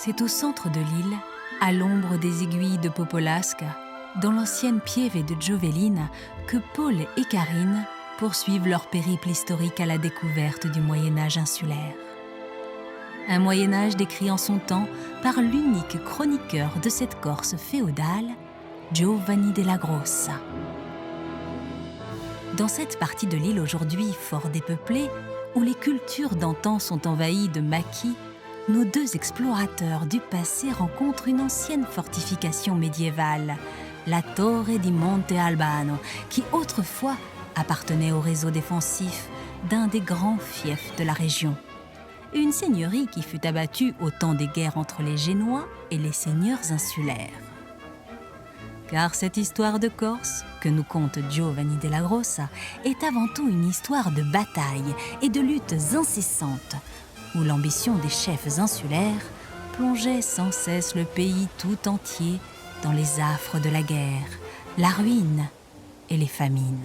C'est au centre de l'île, à l'ombre des aiguilles de Popolasca, dans l'ancienne pieve de Gioveline, que Paul et Karine poursuivent leur périple historique à la découverte du Moyen-Âge insulaire. Un Moyen-Âge décrit en son temps par l'unique chroniqueur de cette Corse féodale, Giovanni della Grossa. Dans cette partie de l'île aujourd'hui fort dépeuplée, où les cultures d'antan sont envahies de maquis, nos deux explorateurs du passé rencontrent une ancienne fortification médiévale, la Torre di Monte Albano, qui autrefois appartenait au réseau défensif d'un des grands fiefs de la région. Une seigneurie qui fut abattue au temps des guerres entre les Génois et les seigneurs insulaires. Car cette histoire de Corse, que nous conte Giovanni della Grossa, est avant tout une histoire de batailles et de luttes incessantes, où l'ambition des chefs insulaires plongeait sans cesse le pays tout entier dans les affres de la guerre, la ruine et les famines.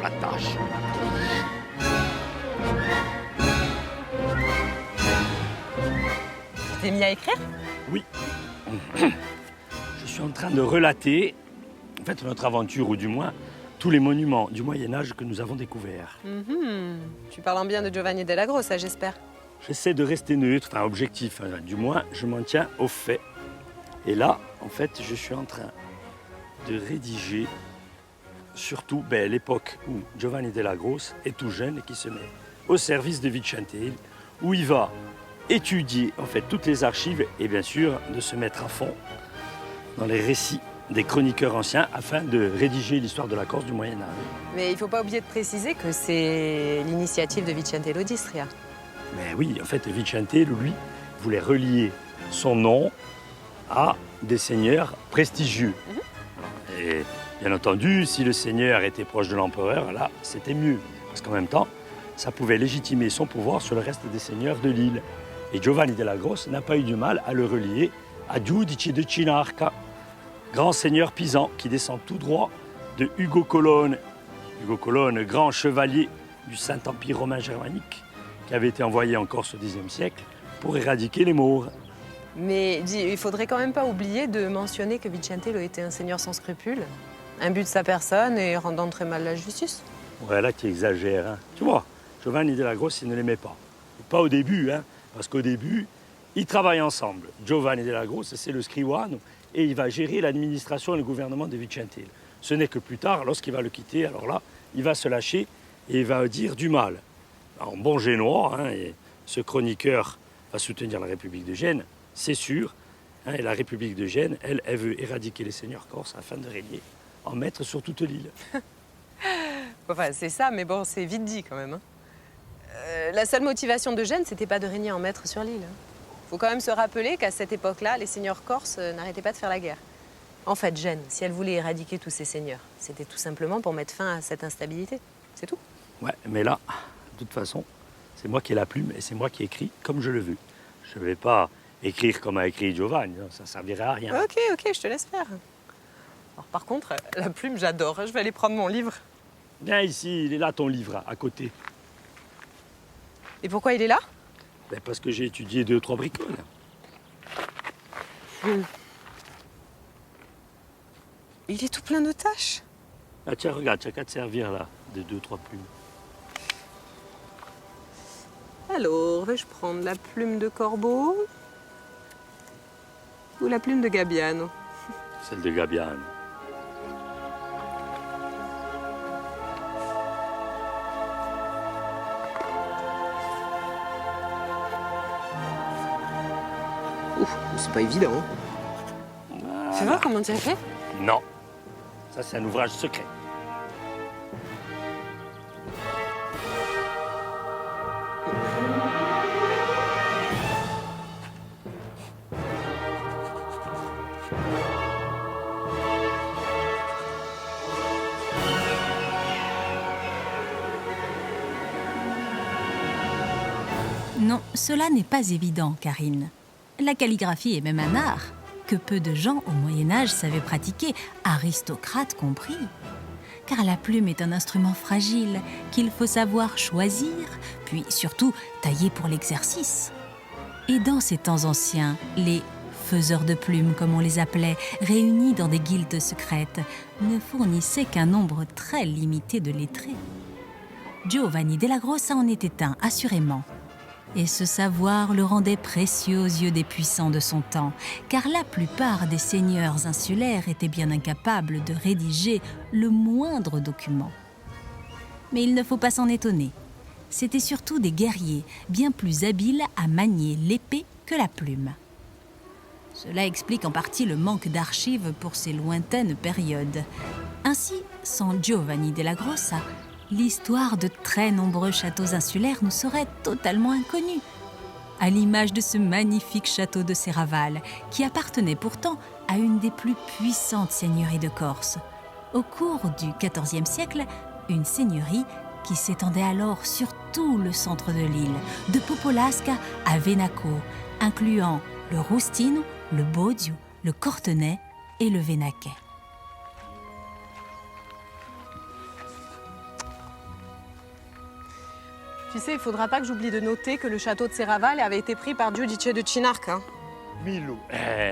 La tâche. Tu t'es mis à écrire? Oui. Je suis en train de relater, en fait, notre aventure, ou du moins, tous les monuments du Moyen-Âge que nous avons découverts. Tu parles en bien de Giovanni della Grossa, j'espère. J'essaie de rester neutre, enfin objectif, hein, du moins, je m'en tiens aux faits. Et là, en fait, je suis en train de rédiger surtout l'époque où Giovanni della Grossa est tout jeune et qui se met au service de Vicente Hill, où il va étudier en fait toutes les archives et bien sûr de se mettre à fond dans les récits des chroniqueurs anciens afin de rédiger l'histoire de la Corse du Moyen-Âge. Mais il ne faut pas oublier de préciser que c'est l'initiative de Vicentello d'Istria. Mais oui, en fait, Vicente, lui, voulait relier son nom à des seigneurs prestigieux. Et bien entendu, si le seigneur était proche de l'empereur, là, c'était mieux. Parce qu'en même temps, ça pouvait légitimer son pouvoir sur le reste des seigneurs de l'île. Et Giovanni della Grossa n'a pas eu du mal à le relier à Giudice de Cinarca, grand seigneur pisan qui descend tout droit de Ugo Colone. Ugo Colone, grand chevalier du Saint-Empire romain germanique, qui avait été envoyé en Corse au Xe siècle pour éradiquer les Maures. Mais il faudrait quand même pas oublier de mentionner que Vicentello était un seigneur sans scrupules, imbu de sa personne et rendant très mal la justice. Ouais, là, tu exagères. Hein. Tu vois, Giovanni della Grossa, il ne l'aimait pas. Pas au début, hein, parce qu'au début, ils travaillent ensemble. Giovanni della Grossa, c'est le scrivano, et il va gérer l'administration et le gouvernement de Vicente. Ce n'est que plus tard, lorsqu'il va le quitter, alors là, il va se lâcher et il va dire du mal. En bon génois, hein, et ce chroniqueur va soutenir la République de Gênes, c'est sûr. Hein, et la République de Gênes, elle veut éradiquer les seigneurs corses afin de régner en maître sur toute l'île. Enfin, c'est ça, mais bon, c'est vite dit quand même. Hein. La seule motivation de Gênes, c'était pas de régner en maître sur l'île. Faut quand même se rappeler qu'à cette époque-là, les seigneurs corses n'arrêtaient pas de faire la guerre. En fait, Gênes, si elle voulait éradiquer tous ces seigneurs, c'était tout simplement pour mettre fin à cette instabilité. C'est tout. Ouais, mais là, de toute façon, c'est moi qui ai la plume et c'est moi qui écris comme je le veux. Je ne vais pas écrire comme a écrit Giovanni, ça ne servirait à rien. Ok, je te laisse faire. Alors, par contre, la plume, j'adore. Je vais aller prendre mon livre. Viens ici, il est là ton livre, à côté. Et pourquoi il est là? Parce que j'ai étudié 2-3 bricoles. Il est tout plein de taches. Ah tiens, regarde, tu n'as qu'à te servir là, de 2-3 plumes. Alors, vais-je prendre la plume de corbeau ou la plume de Gabbiano? Celle de Gabbiano. Ouf, c'est pas évident. Voilà. Fais voir comment tu as fait. Non, ça c'est un ouvrage secret. Non, cela n'est pas évident, Karine. La calligraphie est même un art que peu de gens au Moyen-Âge savaient pratiquer, aristocrates compris. Car la plume est un instrument fragile qu'il faut savoir choisir, puis surtout tailler pour l'exercice. Et dans ces temps anciens, les faiseurs de plumes, comme on les appelait, réunis dans des guildes secrètes, ne fournissaient qu'un nombre très limité de lettrés. Giovanni della Grossa en était un, assurément. Et ce savoir le rendait précieux aux yeux des puissants de son temps, car la plupart des seigneurs insulaires étaient bien incapables de rédiger le moindre document. Mais il ne faut pas s'en étonner. C'étaient surtout des guerriers, bien plus habiles à manier l'épée que la plume. Cela explique en partie le manque d'archives pour ces lointaines périodes. Ainsi, sans Giovanni della Grossa, l'histoire de très nombreux châteaux insulaires nous serait totalement inconnue. À l'image de ce magnifique château de Serravalle, qui appartenait pourtant à une des plus puissantes seigneuries de Corse. Au cours du XIVe siècle, une seigneurie qui s'étendait alors sur tout le centre de l'île, de Popolasca à Venaco, incluant le Roustino, le Bozio, le Cortenay et le Vénaquais. Tu sais, il faudra pas que j'oublie de noter que le château de Serravalle avait été pris par Giudice de Cinarca. Hein. Milo.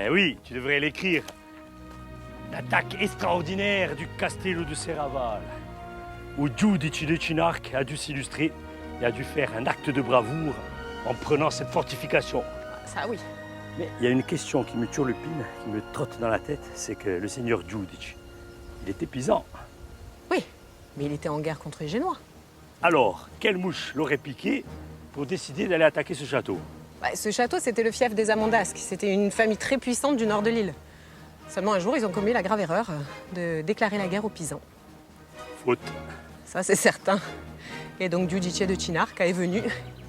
Oui, tu devrais l'écrire. L'attaque extraordinaire du Castello de Serravalle, où Giudice de Cinarca a dû s'illustrer et a dû faire un acte de bravoure en prenant cette fortification. Ça, oui. Mais il y a une question qui me turlupine, qui me trotte dans la tête, c'est que le seigneur Giudice, il était paysan. Oui, mais il était en guerre contre les Génois. Alors, quelle mouche l'aurait piqué pour décider d'aller attaquer ce château? Ce château, c'était le fief des Amondasques. C'était une famille très puissante du nord de l'île. Seulement un jour, ils ont commis la grave erreur de déclarer la guerre aux Pisans. Faute. Ça, c'est certain. Et donc, Giudice de Cinarca est venu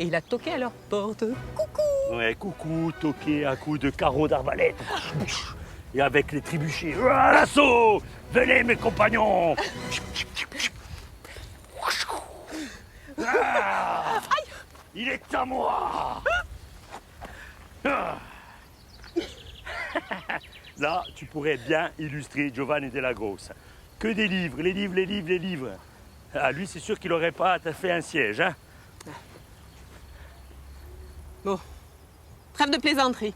et il a toqué à leur porte. Coucou! Ouais, coucou, toqué à coups de carreaux d'arbalète. Et avec les trébuchets, à l'assaut! Venez, mes compagnons! Ah, il est à moi! Là, tu pourrais bien illustrer Giovanni della Grossa. Que des livres, les livres, les livres, les livres. Ah, lui, c'est sûr qu'il n'aurait pas fait un siège, hein? Bon, trêve de plaisanterie.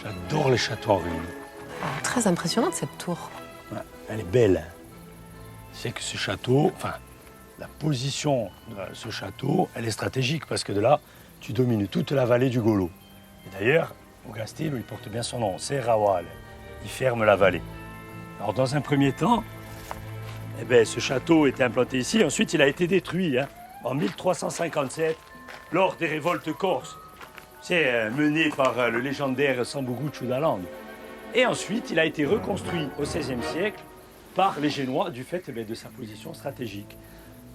J'adore les châteaux en ruine. Très impressionnante cette tour. Ouais, elle est belle. C'est que ce château, enfin, la position de ce château, elle est stratégique parce que de là, tu domines toute la vallée du Golo. Et d'ailleurs, au Castello, il porte bien son nom, Serravalle. Il ferme la vallée. Alors, dans un premier temps, eh ben, ce château était implanté ici. Ensuite, il a été détruit en 1357 lors des révoltes corses. C'est mené par le légendaire Sambuguccio d'Alande. Et ensuite, il a été reconstruit au XVIe siècle par les Génois du fait de sa position stratégique.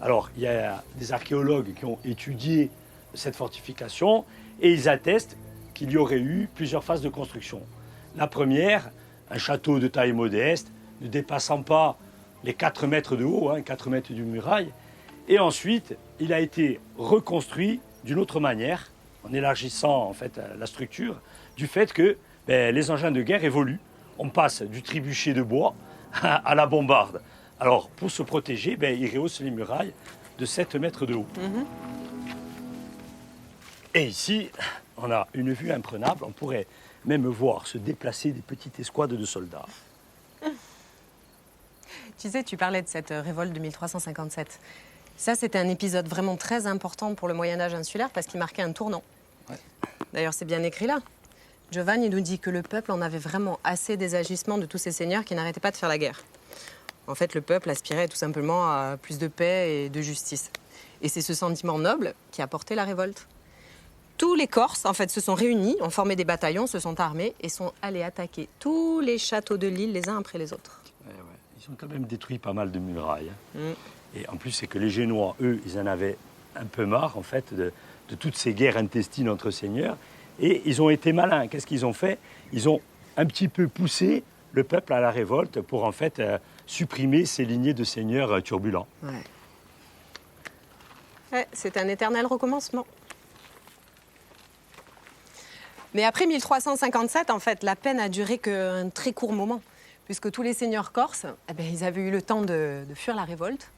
Alors, il y a des archéologues qui ont étudié cette fortification et ils attestent qu'il y aurait eu plusieurs phases de construction. La première, un château de taille modeste, ne dépassant pas les 4 mètres de haut, 4 mètres de muraille. Et ensuite, il a été reconstruit d'une autre manière, en élargissant en fait la structure, du fait que les engins de guerre évoluent. On passe du trébuchet de bois à la bombarde. Alors, pour se protéger, ils rehaussent les murailles de 7 mètres de haut. Et ici, on a une vue imprenable. On pourrait même voir se déplacer des petites escouades de soldats. Tu sais, tu parlais de cette révolte de 1357. Ça, c'était un épisode vraiment très important pour le Moyen-Âge insulaire parce qu'il marquait un tournant. Ouais. D'ailleurs, c'est bien écrit là. Giovanni nous dit que le peuple en avait vraiment assez des agissements de tous ces seigneurs qui n'arrêtaient pas de faire la guerre. En fait, le peuple aspirait tout simplement à plus de paix et de justice. Et c'est ce sentiment noble qui a porté la révolte. Tous les Corses, en fait, se sont réunis, ont formé des bataillons, se sont armés et sont allés attaquer tous les châteaux de l'île les uns après les autres. Ouais. Ils ont quand même détruit pas mal de murailles. Et en plus, c'est que les Génois, eux, ils en avaient un peu marre, en fait, de toutes ces guerres intestines entre seigneurs. Et ils ont été malins. Qu'est-ce qu'ils ont fait? Ils ont un petit peu poussé le peuple à la révolte pour, en fait, supprimer ces lignées de seigneurs turbulents. Ouais, c'est un éternel recommencement. Mais après 1357, en fait, la peine a duré qu'un très court moment, puisque tous les seigneurs corses, ils avaient eu le temps de fuir la révolte.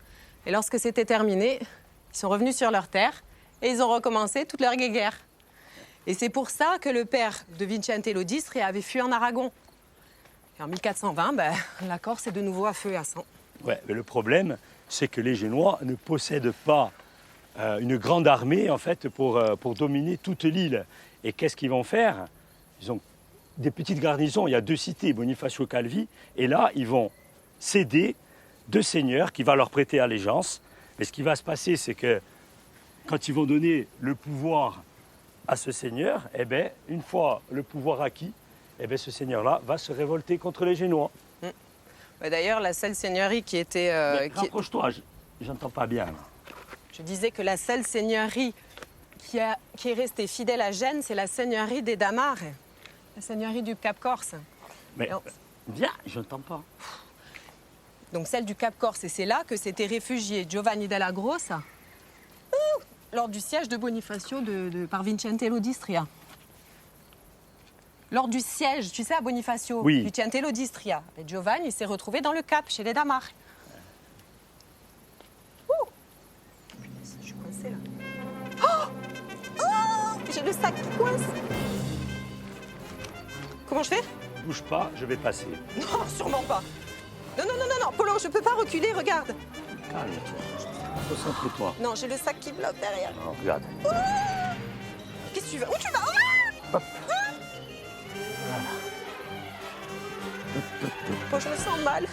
Et lorsque c'était terminé, ils sont revenus sur leur terre et ils ont recommencé toute leur guéguerre. Et c'est pour ça que le père de Vicente Lodistria avait fui en Aragon. Et en 1420, la Corse est de nouveau à feu et à sang. Ouais, mais le problème, c'est que les Génois ne possèdent pas une grande armée, en fait, pour dominer toute l'île. Et qu'est-ce qu'ils vont faire? Ils ont des petites garnisons. Il y a 2 cités, Bonifacio et Calvi. Et là, ils vont céder 2 seigneurs qui vont leur prêter allégeance. Mais ce qui va se passer, c'est que quand ils vont donner le pouvoir à ce seigneur, une fois le pouvoir acquis, ce seigneur-là va se révolter contre les Génois. D'ailleurs, la seule seigneurie qui était... Rapproche-toi, j'entends pas bien. Là. Je disais que la seule seigneurie qui est restée fidèle à Gênes, c'est la seigneurie des Damars, la seigneurie du Cap Corse. Mais viens, je n'entends pas. Donc celle du Cap Corse, et c'est là que s'était réfugié Giovanni della Grossa lors du siège de Bonifacio par Vicente Lodistria. Lors du siège, tu sais, à Bonifacio, oui. Vicente Lodistria, et Giovanni s'est retrouvé dans le Cap, chez les Damars. Je suis coincée là. J'ai le sac qui coince. Comment je fais? Bouge pas, je vais passer. Non, sûrement pas. Non, Polo, je peux pas reculer, regarde. Calme-toi, concentre-toi. Non, j'ai le sac qui bloque derrière. Non, regarde. Qu'est-ce que tu vas? Où tu vas? Hop. Bon, je me sens mal.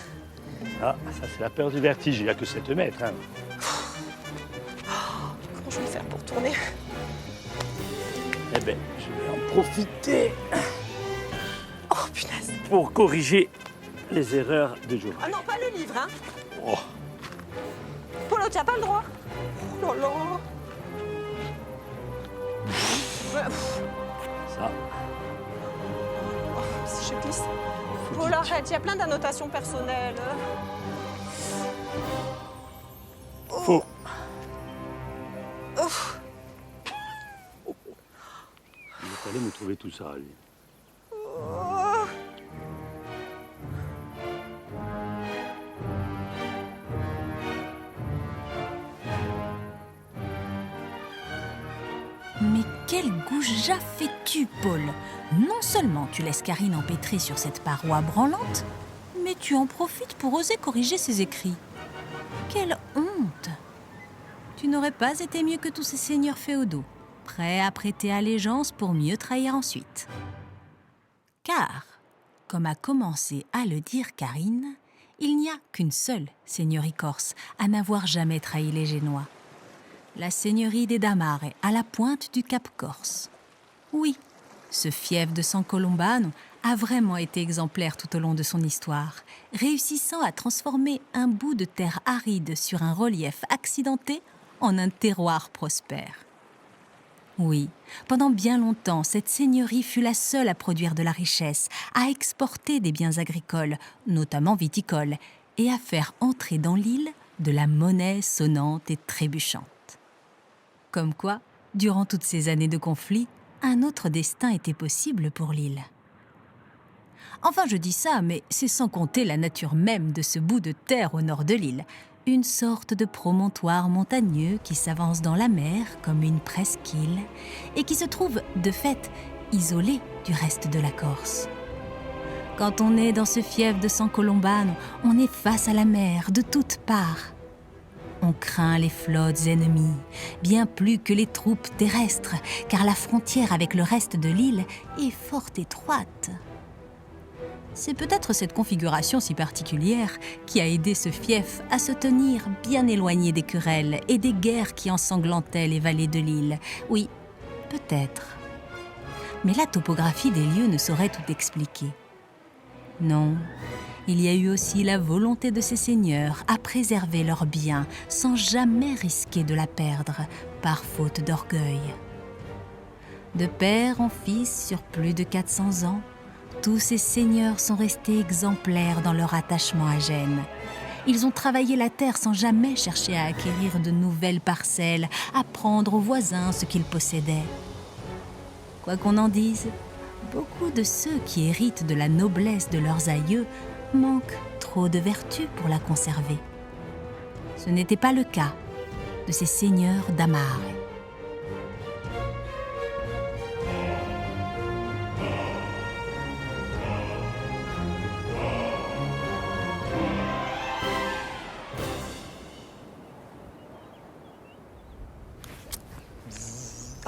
Ah, ça c'est la peur du vertige, il n'y a que 7 mètres. Hein. Comment je vais faire pour tourner? Je vais en profiter Oh, punaise. pour corriger les erreurs de Giovanni. Ah non, pas le livre, hein. Oh. Polo, tu n'as pas le droit. Oh là là. Ça, Si je glisse. Polo, arrête, il y a plein d'annotations personnelles. faux. Il est allé me trouver tout ça, lui. Mais quel goujat fais-tu, Paul? Non seulement tu laisses Karine empêtrer sur cette paroi branlante, mais tu en profites pour oser corriger ses écrits. Quelle honte! Tu n'aurais pas été mieux que tous ces seigneurs féodaux, prêts à prêter allégeance pour mieux trahir ensuite. Car, comme a commencé à le dire Karine, il n'y a qu'une seule seigneurie corse à n'avoir jamais trahi les Génois. La seigneurie des Damars à la pointe du Cap Corse. Oui, ce fief de San Colombano a vraiment été exemplaire tout au long de son histoire, réussissant à transformer un bout de terre aride sur un relief accidenté en un terroir prospère. Oui, pendant bien longtemps, cette seigneurie fut la seule à produire de la richesse, à exporter des biens agricoles, notamment viticoles, et à faire entrer dans l'île de la monnaie sonnante et trébuchante. Comme quoi, durant toutes ces années de conflit, un autre destin était possible pour l'île. Enfin, je dis ça, mais c'est sans compter la nature même de ce bout de terre au nord de l'île, une sorte de promontoire montagneux qui s'avance dans la mer comme une presqu'île et qui se trouve, de fait, isolé du reste de la Corse. Quand on est dans ce fief de San Colombano, on est face à la mer de toutes parts. On craint les flottes ennemies, bien plus que les troupes terrestres, car la frontière avec le reste de l'île est fort étroite. C'est peut-être cette configuration si particulière qui a aidé ce fief à se tenir bien éloigné des querelles et des guerres qui ensanglantaient les vallées de l'île. Oui, peut-être. Mais la topographie des lieux ne saurait tout expliquer. Non, il y a eu aussi la volonté de ces seigneurs à préserver leurs biens sans jamais risquer de la perdre par faute d'orgueil. De père en fils sur plus de 400 ans, tous ces seigneurs sont restés exemplaires dans leur attachement à Gênes. Ils ont travaillé la terre sans jamais chercher à acquérir de nouvelles parcelles, à prendre aux voisins ce qu'ils possédaient. Quoi qu'on en dise, beaucoup de ceux qui héritent de la noblesse de leurs aïeux manquent trop de vertu pour la conserver. Ce n'était pas le cas de ces seigneurs d'Amare.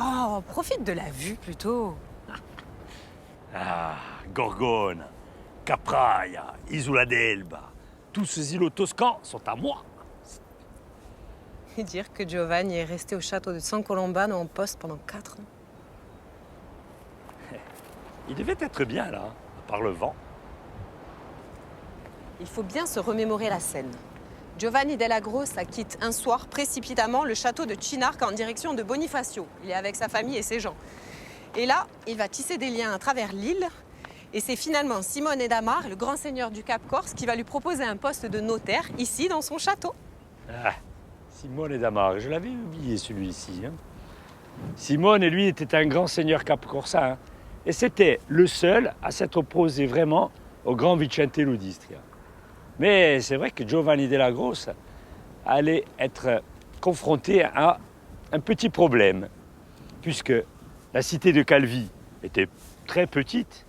Oh, profite de la vue plutôt. Ah, Gorgone, Capraia, Isola d'Elba, tous ces îlots toscans sont à moi. Et dire que Giovanni est resté au château de San Colombano en poste pendant 4 ans. Il devait être bien là, à part le vent. Il faut bien se remémorer la scène. Giovanni della Grossa quitte un soir précipitamment le château de Cinarca en direction de Bonifacio. Il est avec sa famille et ses gens. Et là, il va tisser des liens à travers l'île. Et c'est finalement Simone d'Amare, le grand seigneur du Cap Corse, qui va lui proposer un poste de notaire ici, dans son château. Ah, Simone d'Amare, je l'avais oublié celui-ci. Hein. Simone, lui, était un grand seigneur capcorsin. Hein, et c'était le seul à s'être opposé vraiment au grand Vicente Ludistria. Mais c'est vrai que Giovanni della Grossa allait être confronté à un petit problème, puisque la cité de Calvi était très petite,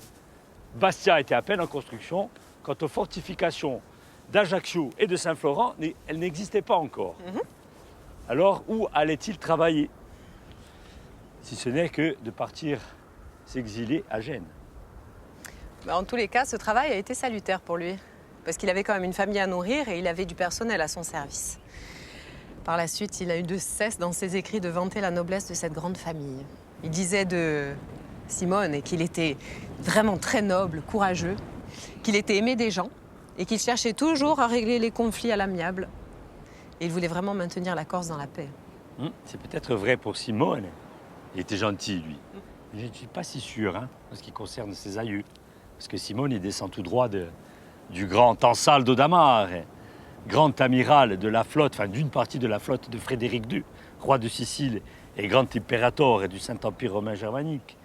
Bastia était à peine en construction, quant aux fortifications d'Ajaccio et de Saint-Florent, elles n'existaient pas encore. Alors, où allait-il travailler? Si ce n'est que de partir s'exiler à Gênes. En tous les cas, ce travail a été salutaire pour lui. Parce qu'il avait quand même une famille à nourrir et il avait du personnel à son service. Par la suite, il a eu de cesse dans ses écrits de vanter la noblesse de cette grande famille. Il disait de Simone qu'il était vraiment très noble, courageux, qu'il était aimé des gens et qu'il cherchait toujours à régler les conflits à l'amiable. Et il voulait vraiment maintenir la Corse dans la paix. C'est peut-être vrai pour Simone. Il était gentil, lui. Mais je ne suis pas si sûr en ce qui concerne ses aïeux. Parce que Simone, il descend tout droit du grand Ansaldo d'Amare, grand amiral de la flotte, enfin d'une partie de la flotte de Frédéric II, roi de Sicile et grand impérator du Saint-Empire romain germanique.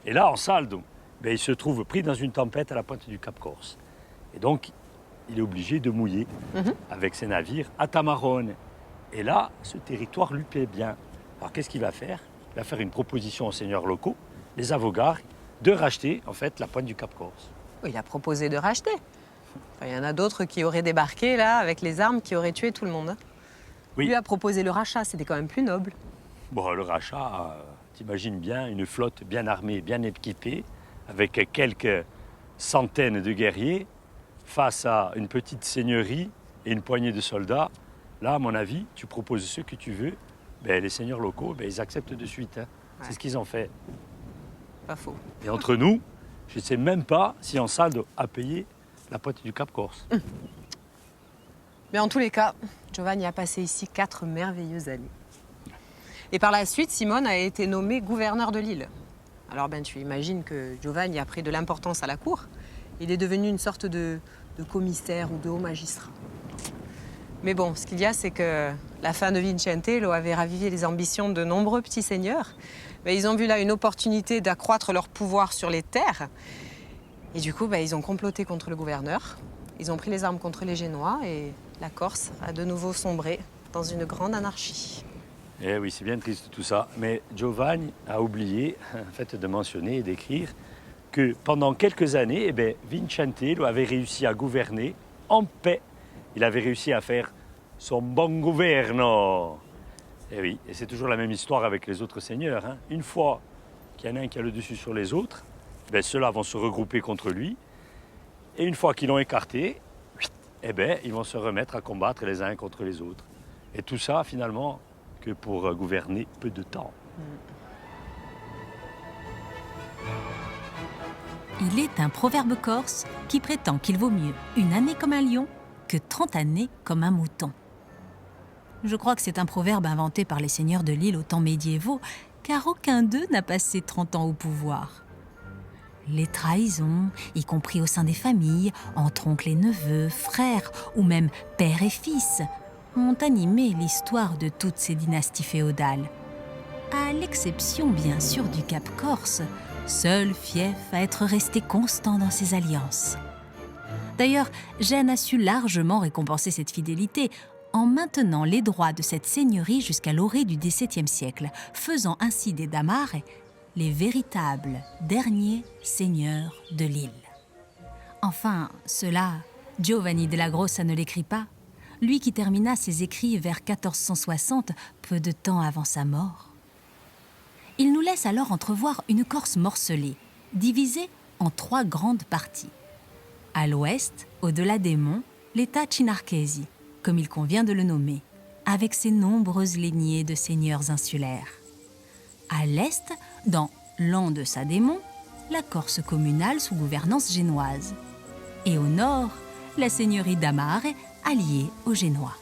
Et là, Ansaldo, il se trouve pris dans une tempête à la pointe du Cap Corse. Et donc, il est obligé de mouiller avec ses navires à Tamarone. Et là, ce territoire lui plaît bien. Alors qu'est-ce qu'il va faire? Il va faire une proposition aux seigneurs locaux, les avocats, de racheter en fait la pointe du Cap Corse. Il a proposé de racheter. Enfin, il y en a d'autres qui auraient débarqué là avec les armes qui auraient tué tout le monde. Oui. Lui a proposé le rachat, c'était quand même plus noble. Bon, le rachat, t'imagines bien une flotte bien armée, bien équipée, avec quelques centaines de guerriers, face à une petite seigneurie et une poignée de soldats. Là, à mon avis, tu proposes ce que tu veux, les seigneurs locaux, ils acceptent de suite. Ouais. C'est ce qu'ils ont fait. Pas faux. Et entre nous, je ne sais même pas si Ansaldo a payé la pointe du Cap Corse. Mais en tous les cas, Giovanni a passé ici 4 merveilleuses années. Et par la suite, Simone a été nommé gouverneur de l'île. Alors tu imagines que Giovanni a pris de l'importance à la cour. Il est devenu une sorte de commissaire ou de haut magistrat. Mais bon, ce qu'il y a, c'est que la fin de Vincentello avait ravivé les ambitions de nombreux petits seigneurs. Mais ils ont vu là une opportunité d'accroître leur pouvoir sur les terres. Et du coup, ils ont comploté contre le gouverneur. Ils ont pris les armes contre les Génois et la Corse a de nouveau sombré dans une grande anarchie. Eh oui, c'est bien triste tout ça. Mais Giovanni a oublié en fait, de mentionner et d'écrire que pendant quelques années, Vincentello avait réussi à gouverner en paix. Il avait réussi à faire son bon gouverno. Et oui, et c'est toujours la même histoire avec les autres seigneurs. Une fois qu'il y en a un qui a le dessus sur les autres, ceux-là vont se regrouper contre lui. Et une fois qu'ils l'ont écarté, eh ben, ils vont se remettre à combattre les uns contre les autres. Et tout ça, finalement, que pour gouverner peu de temps. Il est un proverbe corse qui prétend qu'il vaut mieux une année comme un lion que 30 années comme un mouton. Je crois que c'est un proverbe inventé par les seigneurs de l'île aux temps médiévaux, car aucun d'eux n'a passé 30 ans au pouvoir. Les trahisons, y compris au sein des familles, entre oncles et neveux, frères ou même père et fils, ont animé l'histoire de toutes ces dynasties féodales. À l'exception bien sûr du Cap Corse, seul fief à être resté constant dans ses alliances. D'ailleurs, Gênes a su largement récompenser cette fidélité en maintenant les droits de cette seigneurie jusqu'à l'orée du XVIIe siècle, faisant ainsi des Damare les véritables derniers seigneurs de l'île. Enfin, cela, Giovanni della Grossa ne l'écrit pas, lui qui termina ses écrits vers 1460, peu de temps avant sa mort. Il nous laisse alors entrevoir une Corse morcelée, divisée en 3 grandes parties. À l'ouest, au-delà des monts, l'État Chinarchesi, comme il convient de le nommer, avec ses nombreuses lignées de seigneurs insulaires. À l'est, dans l'en-deçà des monts, la Corse communale sous gouvernance génoise. Et au nord, la seigneurie d'Amare, alliée aux Génois.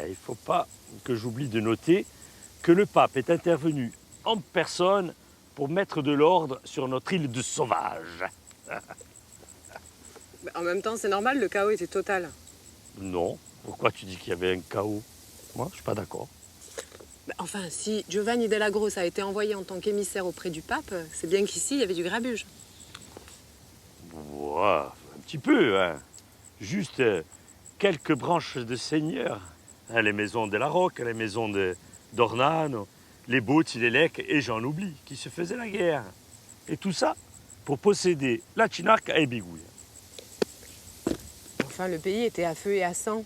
Il ne faut pas que j'oublie de noter que le pape est intervenu en personne pour mettre de l'ordre sur notre île de sauvages. En même temps, c'est normal, le chaos était total. Non. Pourquoi tu dis qu'il y avait un chaos? Moi, je ne suis pas d'accord. Enfin, si Giovanni della Grossa a été envoyé en tant qu'émissaire auprès du pape, c'est bien qu'ici, il y avait du grabuge. Ouah, un petit peu, hein. Juste quelques branches de seigneurs. Hein, les maisons de la Rocque, les maisons d'Ornano, les Botti, les Lecques, et j'en oublie, qui se faisaient la guerre. Et tout ça pour posséder la Chinarca et Bigouille. Enfin, le pays était à feu et à sang.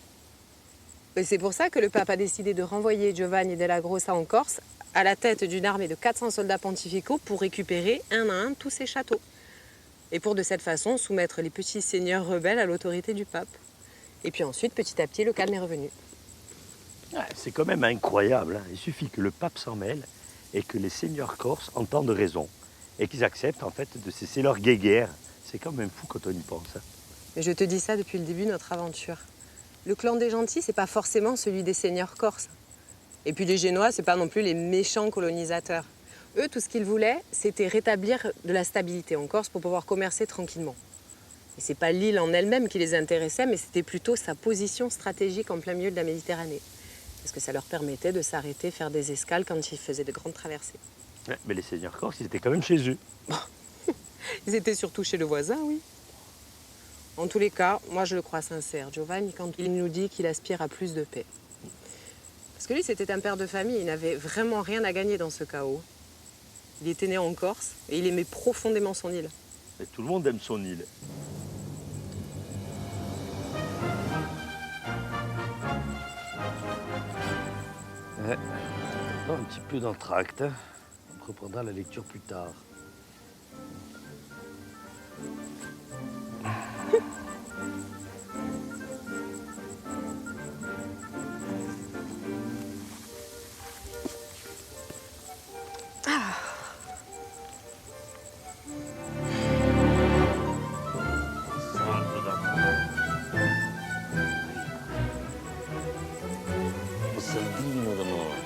Et c'est pour ça que le pape a décidé de renvoyer Giovanni della Grossa en Corse à la tête d'une armée de 400 soldats pontificaux pour récupérer un à un tous ces châteaux. Et pour de cette façon soumettre les petits seigneurs rebelles à l'autorité du pape. Et puis ensuite, petit à petit, le calme est revenu. Ouais, c'est quand même incroyable. Hein. Il suffit que le pape s'en mêle et que les seigneurs corses entendent raison et qu'ils acceptent en fait de cesser leur guéguerre. C'est quand même fou quand on y pense. Hein. Mais je te dis ça depuis le début de notre aventure. Le clan des gentils, c'est pas forcément celui des seigneurs corses. Et puis les Génois, c'est pas non plus les méchants colonisateurs. Eux, tout ce qu'ils voulaient, c'était rétablir de la stabilité en Corse pour pouvoir commercer tranquillement. Et c'est pas l'île en elle-même qui les intéressait, mais c'était plutôt sa position stratégique en plein milieu de la Méditerranée. Parce que ça leur permettait de s'arrêter, faire des escales quand ils faisaient de grandes traversées. Ouais, mais les seigneurs corses, ils étaient quand même chez eux. Ils étaient surtout chez le voisin, oui. En tous les cas, moi je le crois sincère, Giovanni, quand il nous dit qu'il aspire à plus de paix. Parce que lui, c'était un père de famille, il n'avait vraiment rien à gagner dans ce chaos. Il était né en Corse et il aimait profondément son île. Et tout le monde aime son île. Ouais. Un petit peu d'entracte. On reprendra la lecture plus tard. Saldino d'amore.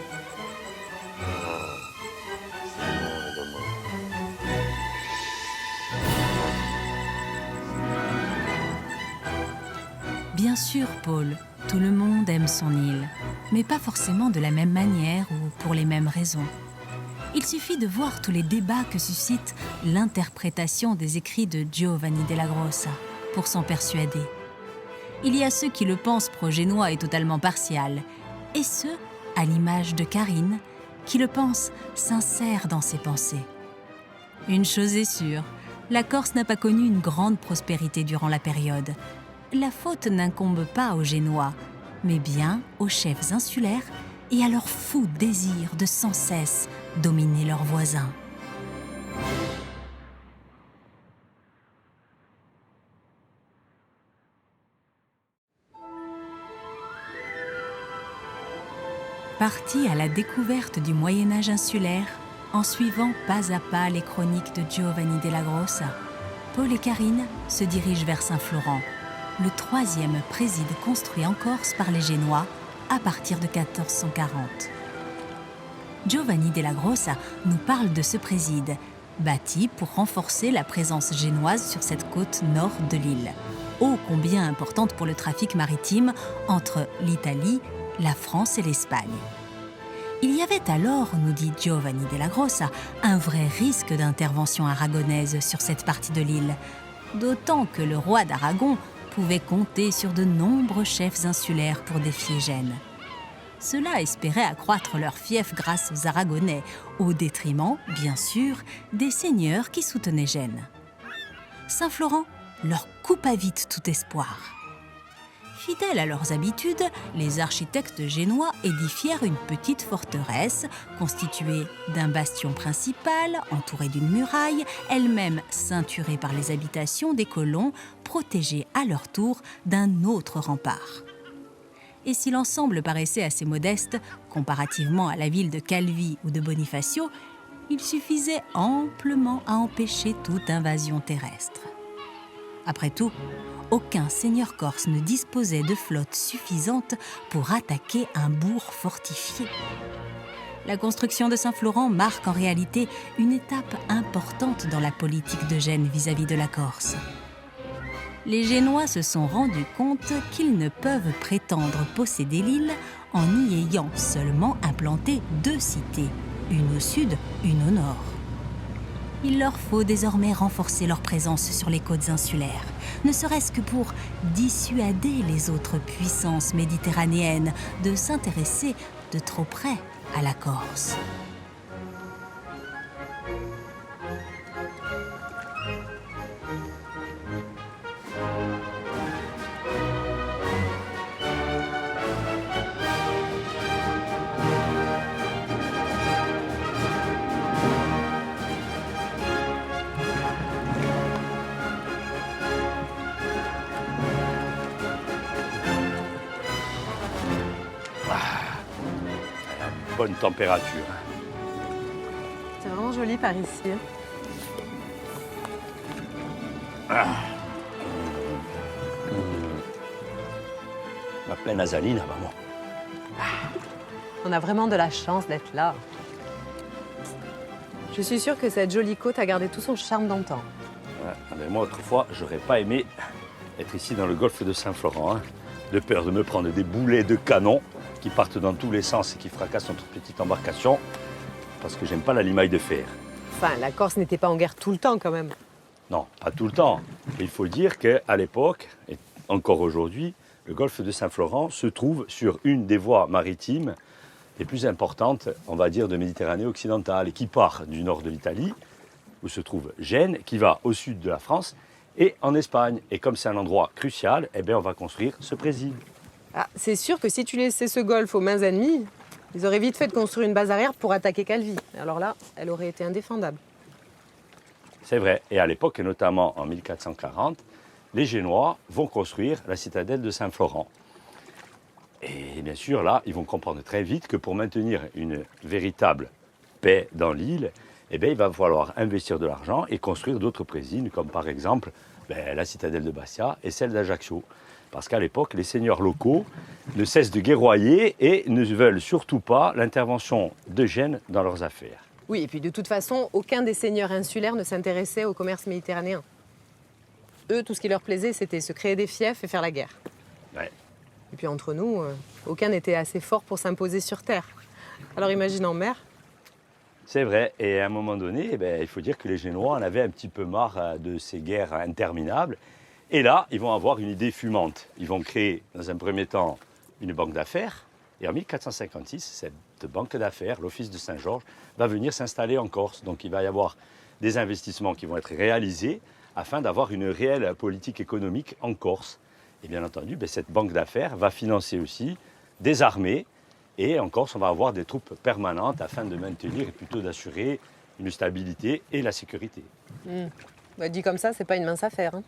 Simone d'amore. Bien sûr, Paul, tout le monde aime son île, mais pas forcément de la même manière ou pour les mêmes raisons. Il suffit de voir tous les débats que suscite l'interprétation des écrits de Giovanni della Grossa pour s'en persuader. Il y a ceux qui le pensent pro-génois et totalement partial, et ceux, à l'image de Karine, qui le pensent sincère dans ses pensées. Une chose est sûre, la Corse n'a pas connu une grande prospérité durant la période. La faute n'incombe pas aux Génois, mais bien aux chefs insulaires et à leur fou désir de sans cesse dominer leurs voisins. Partis à la découverte du Moyen-Âge insulaire, en suivant pas à pas les chroniques de Giovanni della Grossa, Paul et Karine se dirigent vers Saint-Florent, le troisième préside construit en Corse par les Génois à partir de 1440. Giovanni della Grossa nous parle de ce préside, bâti pour renforcer la présence génoise sur cette côte nord de l'île, ô combien importante pour le trafic maritime entre l'Italie, la France et l'Espagne. Il y avait alors, nous dit Giovanni della Grossa, un vrai risque d'intervention aragonaise sur cette partie de l'île, d'autant que le roi d'Aragon pouvait compter sur de nombreux chefs insulaires pour défier Gênes. Ceux-là espéraient accroître leur fief grâce aux Aragonais, au détriment, bien sûr, des seigneurs qui soutenaient Gênes. Saint-Florent leur coupa vite tout espoir. Fidèles à leurs habitudes, les architectes génois édifièrent une petite forteresse constituée d'un bastion principal entouré d'une muraille, elle-même ceinturée par les habitations des colons, protégée à leur tour d'un autre rempart. Et si l'ensemble paraissait assez modeste, comparativement à la ville de Calvi ou de Bonifacio, il suffisait amplement à empêcher toute invasion terrestre. Après tout, aucun seigneur corse ne disposait de flotte suffisante pour attaquer un bourg fortifié. La construction de Saint-Florent marque en réalité une étape importante dans la politique de Gênes vis-à-vis de la Corse. Les Génois se sont rendus compte qu'ils ne peuvent prétendre posséder l'île en y ayant seulement implanté 2 cités, une au sud, une au nord. Il leur faut désormais renforcer leur présence sur les côtes insulaires, ne serait-ce que pour dissuader les autres puissances méditerranéennes de s'intéresser de trop près à la Corse. Bonne température. C'est vraiment joli par ici. Ma pleine azaline, maman. On a vraiment de la chance d'être là. Je suis sûre que cette jolie côte a gardé tout son charme d'antan. Ouais, mais moi, autrefois, j'aurais pas aimé être ici dans le golfe de Saint-Florent, hein, de peur de me prendre des boulets de canon qui partent dans tous les sens et qui fracassent notre petite embarcation, parce que j'aime pas la limaille de fer. Enfin, la Corse n'était pas en guerre tout le temps quand même. Non, pas tout le temps. Mais il faut dire qu'à l'époque, et encore aujourd'hui, le golfe de Saint-Florent se trouve sur une des voies maritimes les plus importantes, on va dire, de Méditerranée occidentale, et qui part du nord de l'Italie, où se trouve Gênes, qui va au sud de la France, et en Espagne. Et comme c'est un endroit crucial, eh bien, on va construire ce préside. Ah, c'est sûr que si tu laissais ce golfe aux mains ennemies, ils auraient vite fait de construire une base arrière pour attaquer Calvi. Alors là, elle aurait été indéfendable. C'est vrai. Et à l'époque, et notamment en 1440, les Génois vont construire la citadelle de Saint-Florent. Et bien sûr, là, ils vont comprendre très vite que pour maintenir une véritable paix dans l'île, eh bien, il va falloir investir de l'argent et construire d'autres présides, comme par exemple la citadelle de Bastia et celle d'Ajaccio. Parce qu'à l'époque, les seigneurs locaux ne cessent de guerroyer et ne veulent surtout pas l'intervention de Gênes dans leurs affaires. Oui, et puis de toute façon, aucun des seigneurs insulaires ne s'intéressait au commerce méditerranéen. Eux, tout ce qui leur plaisait, c'était se créer des fiefs et faire la guerre. Ouais. Et puis entre nous, aucun n'était assez fort pour s'imposer sur terre. Alors imagine en mer. C'est vrai. Et à un moment donné, il faut dire que les Génois en avaient un petit peu marre de ces guerres interminables. Et là, ils vont avoir une idée fumante. Ils vont créer, dans un premier temps, une banque d'affaires. Et en 1456, cette banque d'affaires, l'Office de Saint-Georges, va venir s'installer en Corse. Donc il va y avoir des investissements qui vont être réalisés afin d'avoir une réelle politique économique en Corse. Et bien entendu, cette banque d'affaires va financer aussi des armées. Et en Corse, on va avoir des troupes permanentes afin de maintenir et plutôt d'assurer une stabilité et la sécurité. Dit comme ça, c'est pas une mince affaire. Hein.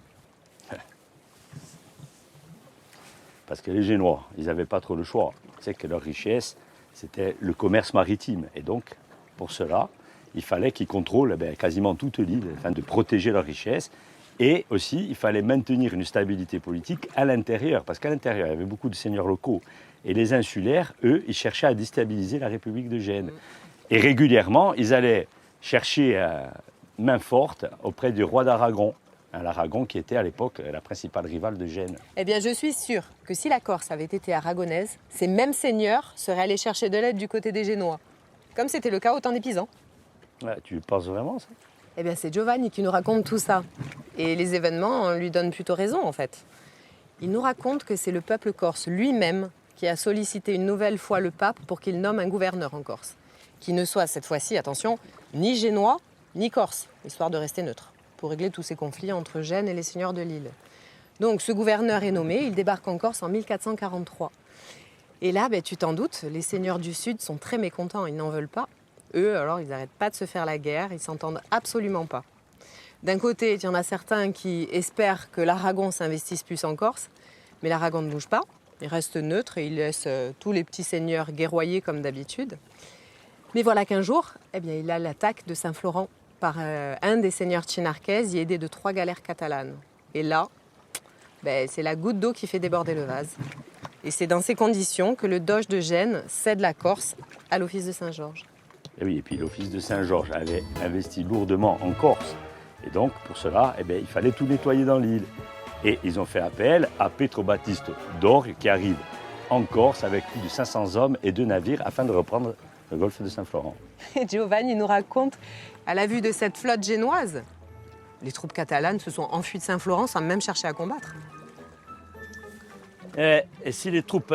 Parce que les Génois, ils n'avaient pas trop le choix. C'est que leur richesse, c'était le commerce maritime. Et donc, pour cela, il fallait qu'ils contrôlent quasiment toute l'île, afin de protéger leur richesse. Et aussi, il fallait maintenir une stabilité politique à l'intérieur. Parce qu'à l'intérieur, il y avait beaucoup de seigneurs locaux. Et les insulaires, eux, ils cherchaient à déstabiliser la République de Gênes. Et régulièrement, ils allaient chercher main forte auprès du roi d'Aragon. L'Aragon qui était à l'époque la principale rivale de Gênes. Eh bien, je suis sûre que si la Corse avait été aragonaise, ces mêmes seigneurs seraient allés chercher de l'aide du côté des Génois. Comme c'était le cas au temps des Pisans. Ouais, tu penses vraiment ça? Eh bien, c'est Giovanni qui nous raconte tout ça. Et les événements lui donnent plutôt raison, en fait. Il nous raconte que c'est le peuple corse lui-même qui a sollicité une nouvelle fois le pape pour qu'il nomme un gouverneur en Corse. Qui ne soit cette fois-ci, attention, ni génois, ni corse, histoire de rester neutre, pour régler tous ces conflits entre Gênes et les seigneurs de l'île. Donc ce gouverneur est nommé, il débarque en Corse en 1443. Et là, tu t'en doutes, les seigneurs du Sud sont très mécontents, ils n'en veulent pas. Eux, alors, ils n'arrêtent pas de se faire la guerre, ils s'entendent absolument pas. D'un côté, il y en a certains qui espèrent que l'Aragon s'investisse plus en Corse, mais l'Aragon ne bouge pas, il reste neutre et il laisse tous les petits seigneurs guerroyer comme d'habitude. Mais voilà qu'un jour, il a l'attaque de Saint-Florent par un des seigneurs chinarquaises, aidé de 3 galères catalanes. Et là, c'est la goutte d'eau qui fait déborder le vase. Et c'est dans ces conditions que le doge de Gênes cède la Corse à l'Office de Saint-Georges. Et oui, et puis l'Office de Saint-Georges avait investi lourdement en Corse. Et donc, pour cela, il fallait tout nettoyer dans l'île. Et ils ont fait appel à Pietro Battista d'Orgue, qui arrive en Corse avec plus de 500 hommes et 2 navires afin de reprendre le golfe de Saint-Florent. Et Giovanni nous raconte, à la vue de cette flotte génoise, les troupes catalanes se sont enfuies de Saint-Florent sans même chercher à combattre. Et si les troupes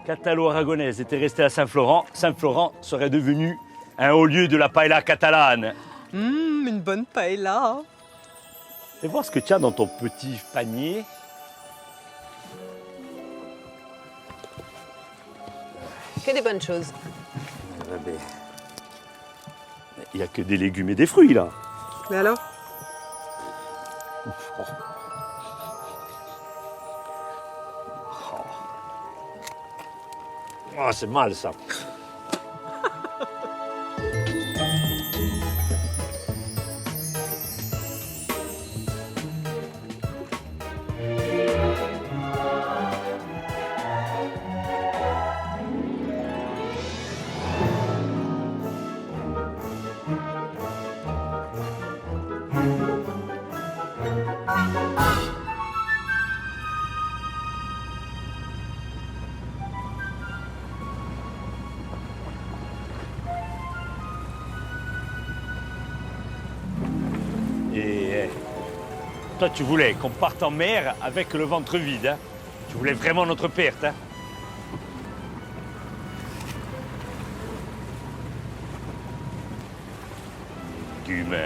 catalo-aragonaises étaient restées à Saint-Florent, Saint-Florent serait devenu un haut lieu de la paella catalane. Une bonne paella. Fais voir ce que tu as dans ton petit panier. Que des bonnes choses. Il n'y a que des légumes et des fruits, là. Mais alors? Oh, c'est mal, ça. Et toi, tu voulais qu'on parte en mer avec le ventre vide, hein? Tu voulais vraiment notre perte, hein? Légumes.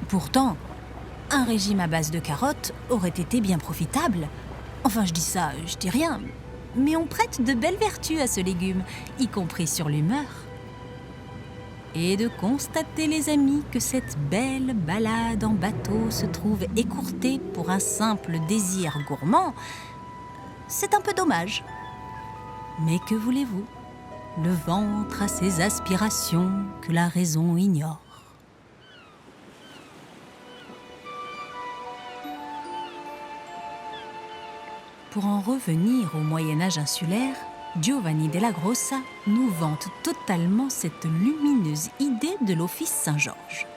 Pourtant, un régime à base de carottes aurait été bien profitable. Enfin, je dis ça, je dis rien. Mais on prête de belles vertus à ce légume, y compris sur l'humeur. Et de constater, les amis, que cette belle balade en bateau se trouve écourtée pour un simple désir gourmand, c'est un peu dommage. Mais que voulez-vous? Le ventre a ses aspirations que la raison ignore. Pour en revenir au Moyen-Âge insulaire, Giovanni della Grossa nous vante totalement cette lumineuse idée de l'Office Saint-Georges.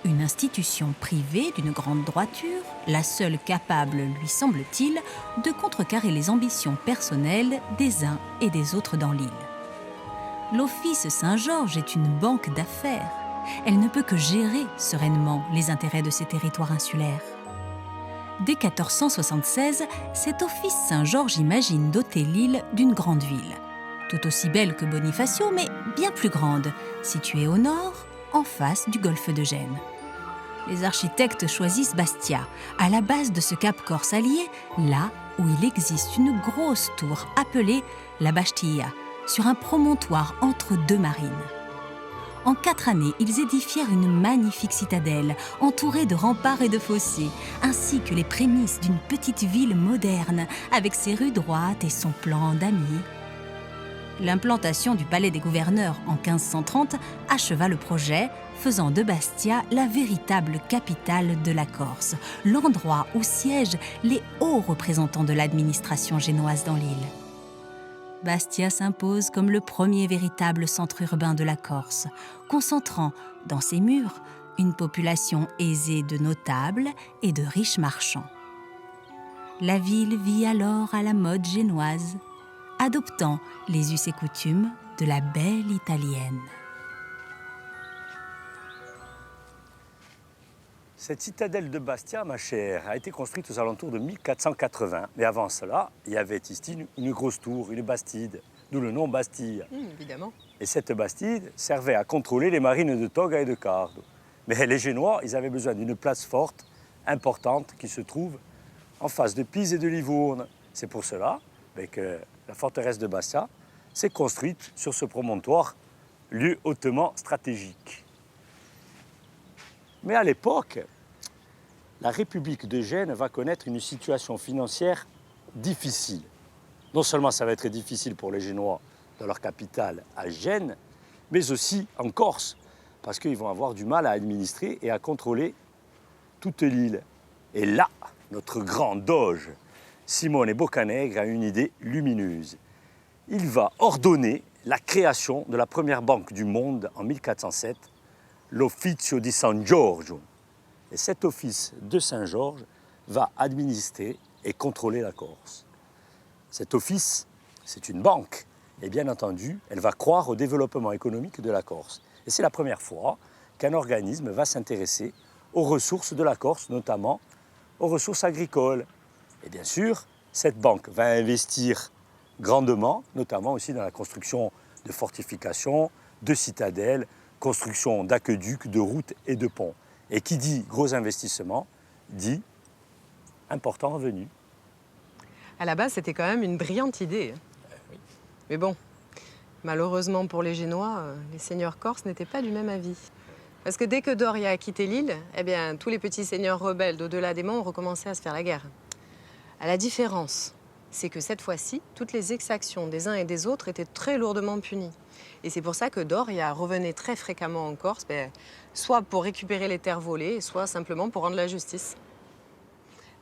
Une institution privée d'une grande droiture, la seule capable, lui semble-t-il, de contrecarrer les ambitions personnelles des uns et des autres dans l'île. L'Office Saint-Georges est une banque d'affaires elle ne peut que gérer sereinement les intérêts de ces territoires insulaires. Dès 1476, cet office Saint-Georges imagine doter l'île d'une grande ville, tout aussi belle que Bonifacio, mais bien plus grande, située au nord, en face du golfe de Gênes. Les architectes choisissent Bastia, à la base de ce cap corse allié, là où il existe une grosse tour appelée la Bastilla, sur un promontoire entre deux marines. En 4 années, ils édifièrent une magnifique citadelle, entourée de remparts et de fossés, ainsi que les prémices d'une petite ville moderne, avec ses rues droites et son plan damier. L'implantation du palais des gouverneurs en 1530 acheva le projet, faisant de Bastia la véritable capitale de la Corse, l'endroit où siègent les hauts représentants de l'administration génoise dans l'île. Bastia s'impose comme le premier véritable centre urbain de la Corse, concentrant dans ses murs une population aisée de notables et de riches marchands. La ville vit alors à la mode génoise, adoptant les us et coutumes de la belle italienne. Cette citadelle de Bastia, ma chère, a été construite aux alentours de 1480. Mais avant cela, il y avait ici une grosse tour, une bastide, d'où le nom Bastille. Évidemment. Et cette bastide servait à contrôler les marines de Toga et de Cardo. Mais les Génois, ils avaient besoin d'une place forte, importante, qui se trouve en face de Pise et de Livourne. C'est pour cela que la forteresse de Bastia s'est construite sur ce promontoire, lieu hautement stratégique. Mais à l'époque, la République de Gênes va connaître une situation financière difficile. Non seulement ça va être difficile pour les Génois dans leur capitale à Gênes, mais aussi en Corse, parce qu'ils vont avoir du mal à administrer et à contrôler toute l'île. Et là, notre grand doge, Simone Boccanegra, a une idée lumineuse. Il va ordonner la création de la première banque du monde en 1407, l'Officio di San Giorgio. Et cet office de Saint-Georges va administrer et contrôler la Corse. Cet office, c'est une banque. Et bien entendu, elle va croire au développement économique de la Corse. Et c'est la première fois qu'un organisme va s'intéresser aux ressources de la Corse, notamment aux ressources agricoles. Et bien sûr, cette banque va investir grandement, notamment aussi dans la construction de fortifications, de citadelles, construction d'aqueducs, de routes et de ponts. Et qui dit gros investissement, dit important revenu. À la base, c'était quand même une brillante idée. Oui. Mais bon, malheureusement pour les Génois, les seigneurs corses n'étaient pas du même avis. Parce que dès que Doria a quitté l'île, eh bien, tous les petits seigneurs rebelles d'au-delà des monts ont recommencé à se faire la guerre. À la différence, c'est que cette fois-ci, toutes les exactions des uns et des autres étaient très lourdement punies. Et c'est pour ça que Doria revenait très fréquemment en Corse, soit pour récupérer les terres volées, soit simplement pour rendre la justice.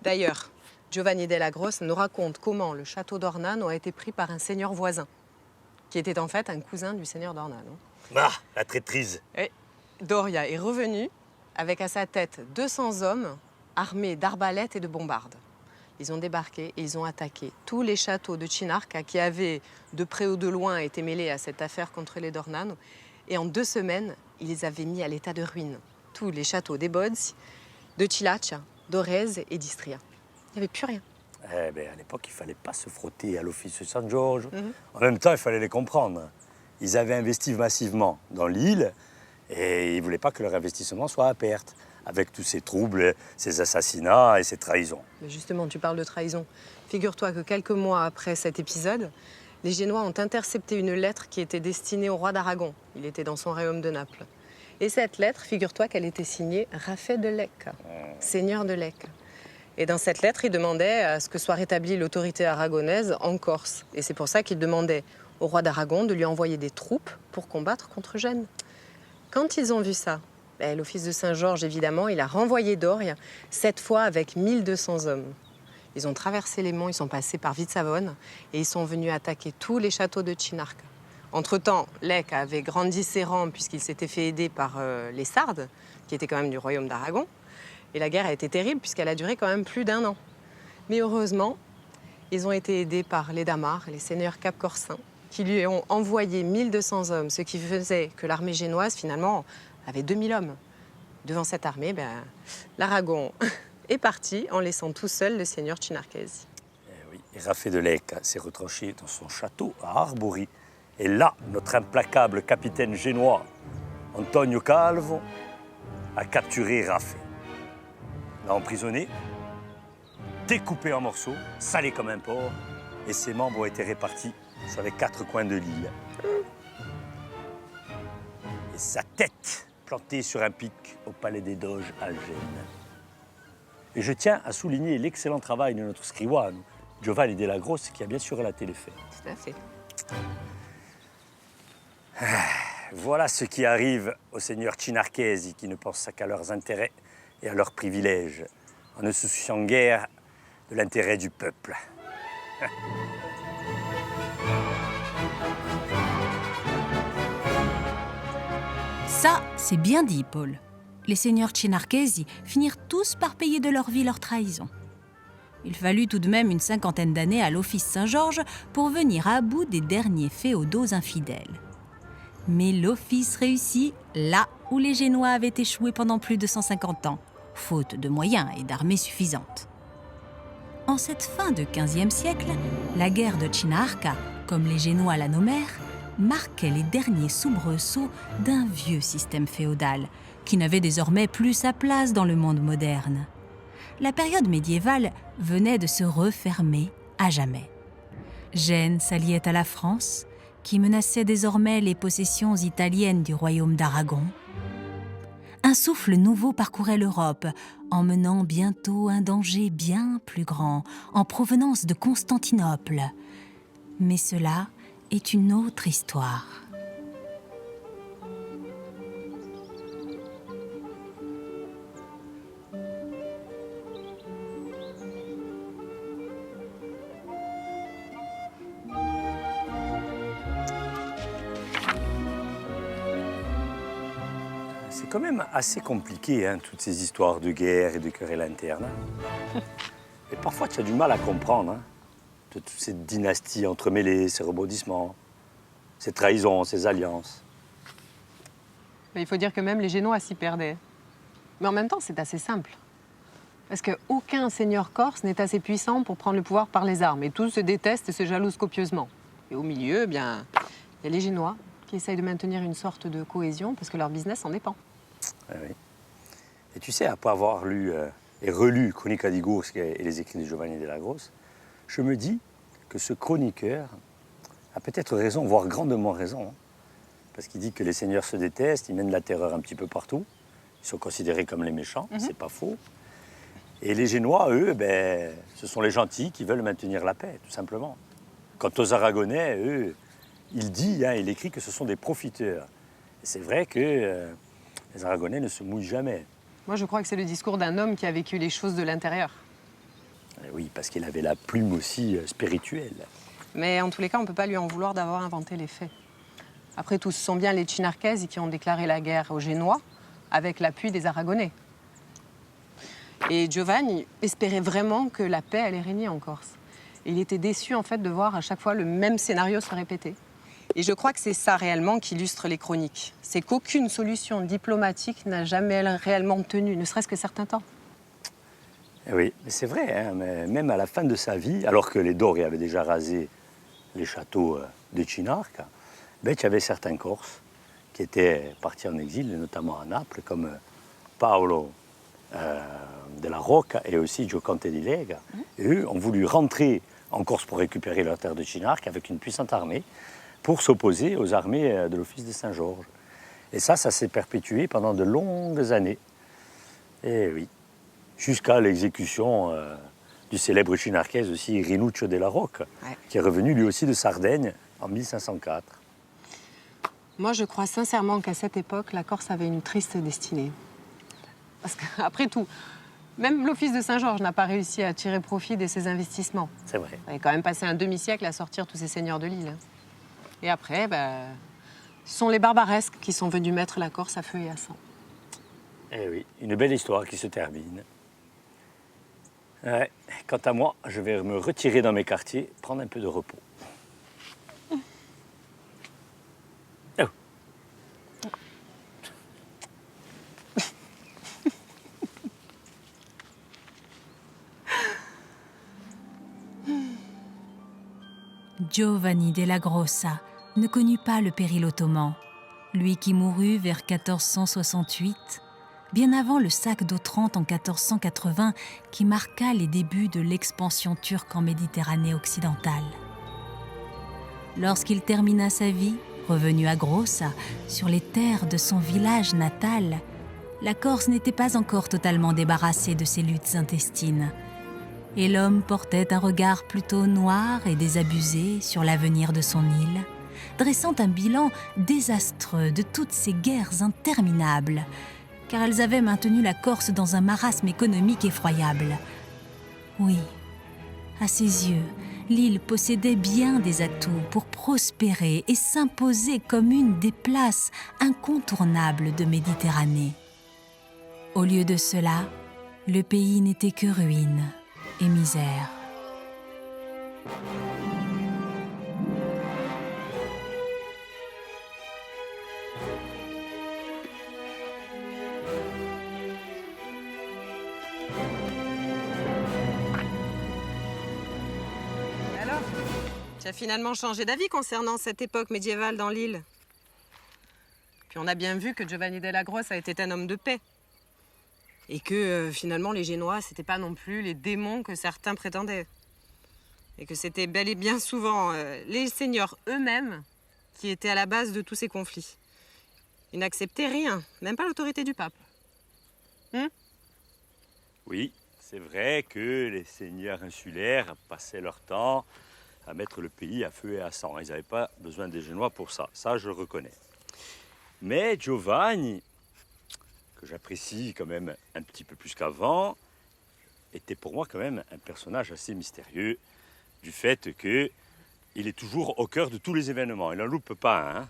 D'ailleurs, Giovanni della Grosse nous raconte comment le château d'Ornano a été pris par un seigneur voisin, qui était en fait un cousin du seigneur d'Ornano. Ah, la traîtrise. Et Doria est revenu avec à sa tête 200 hommes armés d'arbalètes et de bombardes. Ils ont débarqué et ils ont attaqué tous les châteaux de Cinarca qui avaient, de près ou de loin, été mêlés à cette affaire contre les d'Ornano. Et en 2 semaines, ils les avaient mis à l'état de ruine. Tous les châteaux des Bodzi, de Cilaccia, d'Orese et d'Istria. Il n'y avait plus rien. À l'époque, il ne fallait pas se frotter à l'office de San Giorgio. En même temps, il fallait les comprendre. Ils avaient investi massivement dans l'île et ils ne voulaient pas que leur investissement soit à perte, avec tous ces troubles, ces assassinats et ces trahisons. Mais justement, tu parles de trahison. Figure-toi que quelques mois après cet épisode, les Génois ont intercepté une lettre qui était destinée au roi d'Aragon. Il était dans son royaume de Naples. Et cette lettre, figure-toi qu'elle était signée Raffet de Lecque, seigneur de Lecque. Et dans cette lettre, il demandait à ce que soit rétablie l'autorité aragonaise en Corse. Et c'est pour ça qu'il demandait au roi d'Aragon de lui envoyer des troupes pour combattre contre Gênes. Quand ils ont vu ça, l'office de Saint-Georges, évidemment, il a renvoyé Doria, cette fois avec 1200 hommes. Ils ont traversé les monts, ils sont passés par Vitsavone et ils sont venus attaquer tous les châteaux de Cinarca. Entre-temps, Lecque avait grandi ses rangs puisqu'il s'était fait aider par les Sardes, qui étaient quand même du royaume d'Aragon. Et la guerre a été terrible puisqu'elle a duré quand même plus d'1 an. Mais heureusement, ils ont été aidés par les Damars, les seigneurs capcorsins, qui lui ont envoyé 1200 hommes, ce qui faisait que l'armée génoise, finalement, avait 2000 hommes. Devant cette armée, l'Aragon est parti en laissant tout seul le seigneur Chinarchesi. Oui. Et Raffé de Lecca s'est retranché dans son château à Arbory. Et là, notre implacable capitaine génois, Antonio Calvo, a capturé Raffé. L'a emprisonné, découpé en morceaux, salé comme un porc, et ses membres ont été répartis sur les 4 coins de l'île. Et sa tête plantée sur un pic au Palais des Doges à Gênes. Et je tiens à souligner l'excellent travail de notre scrivano, Giovanni Della Grosse, qui a bien sûr relaté les faits. Tout à fait. Voilà ce qui arrive aux seigneurs Chinarchesi qui ne pensent qu'à leurs intérêts et à leurs privilèges, en ne se souciant guère de l'intérêt du peuple. Ça, c'est bien dit, Paul. Les seigneurs Chinarchesi finirent tous par payer de leur vie leur trahison. Il fallut tout de même une 50aine d'années à l'Office Saint-Georges pour venir à bout des derniers féodaux infidèles. Mais l'office réussit là où les Génois avaient échoué pendant plus de 150 ans, faute de moyens et d'armées suffisantes. En cette fin de XVe siècle, la guerre de Chinarca, comme les Génois la nommèrent, marquait les derniers soubresauts d'un vieux système féodal qui n'avait désormais plus sa place dans le monde moderne. La période médiévale venait de se refermer à jamais. Gênes s'alliait à la France, qui menaçait désormais les possessions italiennes du royaume d'Aragon. Un souffle nouveau parcourait l'Europe, emmenant bientôt un danger bien plus grand, en provenance de Constantinople. Mais cela est une autre histoire. C'est quand même assez compliqué, hein, toutes ces histoires de guerre et de querelles internes. Et parfois, tu as du mal à comprendre, hein, de toute cette dynastie entremêlée, ces rebondissements, ces trahisons, ces alliances. Mais il faut dire que même les Génois s'y perdaient. Mais en même temps, c'est assez simple. Parce qu'aucun seigneur corse n'est assez puissant pour prendre le pouvoir par les armes. Et tous se détestent et se jalousent copieusement. Et au milieu, il y a les Génois qui essayent de maintenir une sorte de cohésion parce que leur business en dépend. Oui. Et tu sais, après avoir lu et relu Chronica di Gursk et les écrits de Giovanni Della Grosse, je me dis que ce chroniqueur a peut-être raison, voire grandement raison. Hein, parce qu'il dit que les seigneurs se détestent, ils mènent la terreur un petit peu partout. Ils sont considérés comme les méchants, c'est pas faux. Et les Génois, eux, ce sont les gentils qui veulent maintenir la paix, tout simplement. Quant aux Aragonais, eux, il écrit que ce sont des profiteurs. Et c'est vrai que les Aragonais ne se mouillent jamais. Moi, je crois que c'est le discours d'un homme qui a vécu les choses de l'intérieur. Et oui, parce qu'il avait la plume aussi spirituelle. Mais en tous les cas, on ne peut pas lui en vouloir d'avoir inventé les faits. Après tout, ce sont bien les Chinarchesi qui ont déclaré la guerre aux Génois avec l'appui des Aragonais. Et Giovanni espérait vraiment que la paix allait régner en Corse. Et il était déçu en fait de voir à chaque fois le même scénario se répéter. Et je crois que c'est ça réellement qui illustre les chroniques. C'est qu'aucune solution diplomatique n'a jamais réellement tenu, ne serait-ce que certains temps. Et oui, mais c'est vrai, hein, mais même à la fin de sa vie, alors que les Dori avaient déjà rasé les châteaux de Chinarca, il y avait certains Corses qui étaient partis en exil, notamment à Naples, comme Paolo della Rocca et aussi Gioconte di Lega. Et eux ont voulu rentrer en Corse pour récupérer leur terre de Chinarca avec une puissante armée pour s'opposer aux armées de l'Office de Saint-Georges. Et ça s'est perpétué pendant de longues années. Et oui, jusqu'à l'exécution du célèbre chinarchese aussi Rinuccio della Rocca, qui est revenu lui aussi de Sardaigne en 1504. Moi, je crois sincèrement qu'à cette époque, la Corse avait une triste destinée. Parce qu'après tout, même l'Office de Saint-Georges n'a pas réussi à tirer profit de ses investissements. C'est vrai. Il a quand même passé un demi-siècle à sortir tous ces seigneurs de l'île. Et après, ce sont les barbaresques qui sont venus mettre la Corse à feu et à sang. Eh oui, une belle histoire qui se termine. Ouais. Quant à moi, je vais me retirer dans mes quartiers, prendre un peu de repos. Oh. Giovanni della Grossa ne connut pas le péril ottoman, lui qui mourut vers 1468, bien avant le sac d'Otrante en 1480 qui marqua les débuts de l'expansion turque en Méditerranée occidentale. Lorsqu'il termina sa vie, revenu à Grossa, sur les terres de son village natal, la Corse n'était pas encore totalement débarrassée de ses luttes intestines. Et l'homme portait un regard plutôt noir et désabusé sur l'avenir de son île, dressant un bilan désastreux de toutes ces guerres interminables, car elles avaient maintenu la Corse dans un marasme économique effroyable. Oui, à ses yeux, l'île possédait bien des atouts pour prospérer et s'imposer comme une des places incontournables de Méditerranée. Au lieu de cela, le pays n'était que ruine et misère. Alors, tu as finalement changé d'avis concernant cette époque médiévale dans l'île. Puis on a bien vu que Giovanni della Grossa était un homme de paix. Et que finalement les Génois, c'était pas non plus les démons que certains prétendaient. Et que c'était bel et bien souvent les seigneurs eux-mêmes qui étaient à la base de tous ces conflits. Ils n'acceptaient rien, même pas l'autorité du pape. Oui, c'est vrai que les seigneurs insulaires passaient leur temps à mettre le pays à feu et à sang. Ils n'avaient pas besoin des Génois pour ça. Ça, je le reconnais. Mais Giovanni, que j'apprécie quand même un petit peu plus qu'avant, était pour moi quand même un personnage assez mystérieux, du fait qu'il est toujours au cœur de tous les événements. Il n'en loupe pas un.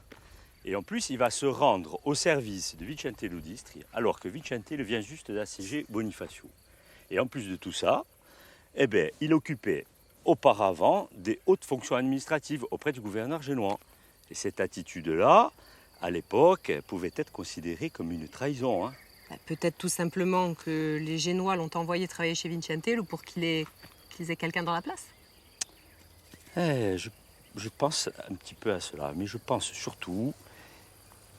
Et en plus, il va se rendre au service de Vicente Ludistri, alors que Vicente vient juste d'assiéger Bonifacio. Et en plus de tout ça, il occupait auparavant des hautes fonctions administratives auprès du gouverneur génois. Et cette attitude-là, à l'époque, pouvait être considérée comme une trahison. Peut-être tout simplement que les Génois l'ont envoyé travailler chez Vicentello pour qu'ils aient quelqu'un dans la place. Je pense un petit peu à cela, mais je pense surtout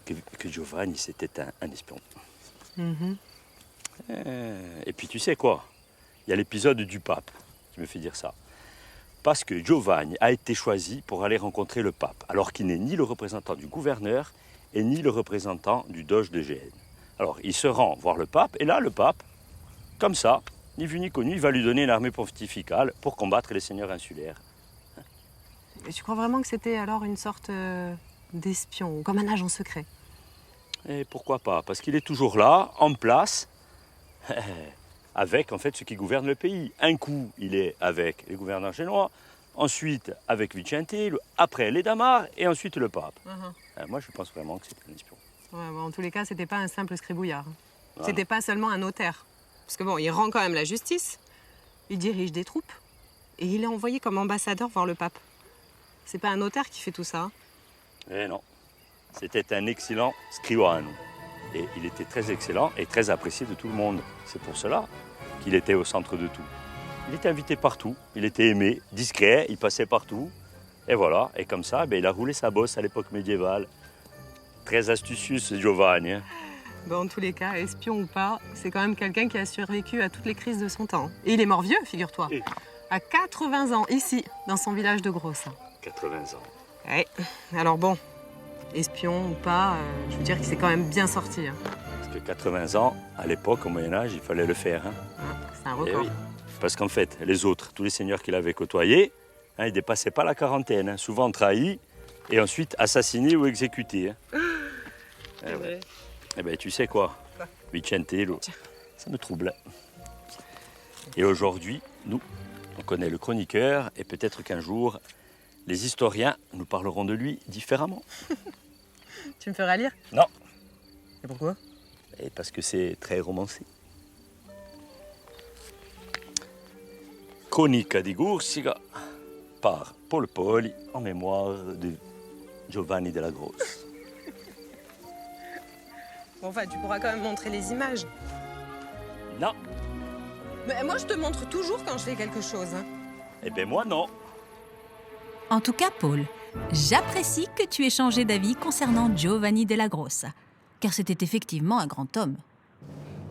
que Giovanni, c'était un espion. Et puis tu sais quoi? Il y a l'épisode du pape qui me fait dire ça. Parce que Giovanni a été choisi pour aller rencontrer le pape, alors qu'il n'est ni le représentant du gouverneur et ni le représentant du doge de Gênes. Alors il se rend voir le pape, et là le pape, comme ça, ni vu ni connu, il va lui donner une armée pontificale pour combattre les seigneurs insulaires. Et tu crois vraiment que c'était alors une sorte d'espion, comme un agent secret? Et pourquoi pas? Parce qu'il est toujours là, en place, avec en fait ceux qui gouvernent le pays. Un coup, il est avec les gouverneurs génois, ensuite avec Vicente, après les Damars et ensuite le pape. Moi, je pense vraiment que c'était un espion. Ouais, bon, en tous les cas, c'était pas un simple scribouillard. Ah C'était pas seulement un notaire. Parce que bon, il rend quand même la justice, il dirige des troupes, et il est envoyé comme ambassadeur voir le pape. C'est pas un notaire qui fait tout ça. Eh non, c'était un excellent scrivano. Et il était très excellent et très apprécié de tout le monde. C'est pour cela qu'il était au centre de tout. Il était invité partout, il était aimé, discret, il passait partout. Et voilà, et comme ça, il a roulé sa bosse à l'époque médiévale. Très astucieux, ce Giovanni. Bon, en tous les cas, espion ou pas, c'est quand même quelqu'un qui a survécu à toutes les crises de son temps. Et il est mort vieux, figure-toi. À 80 ans, ici, dans son village de Grossa. 80 ans. Ouais. Alors bon, espion ou pas, je veux dire qu'il s'est quand même bien sorti. Parce que 80 ans, à l'époque, au Moyen-Âge, il fallait le faire. C'est un record. Oui. Parce qu'en fait, les autres, tous les seigneurs qu'il avait côtoyés, ils ne dépassaient pas la quarantaine. Souvent trahis et ensuite assassinés ou exécutés. Ouais. Eh bien, tu sais quoi, Vicente, ça me trouble. Et aujourd'hui, nous, on connaît le chroniqueur et peut-être qu'un jour, les historiens nous parleront de lui différemment. Tu me feras lire? Non. Et pourquoi? Et parce que c'est très romancé. Cronica di Corsica par Paul Poli en mémoire de Giovanni della Grossa. Bon, enfin, tu pourras quand même montrer les images. Non. Mais moi, je te montre toujours quand je fais quelque chose. Eh bien, moi, non. En tout cas, Paul, j'apprécie que tu aies changé d'avis concernant Giovanni della Grossa, car c'était effectivement un grand homme.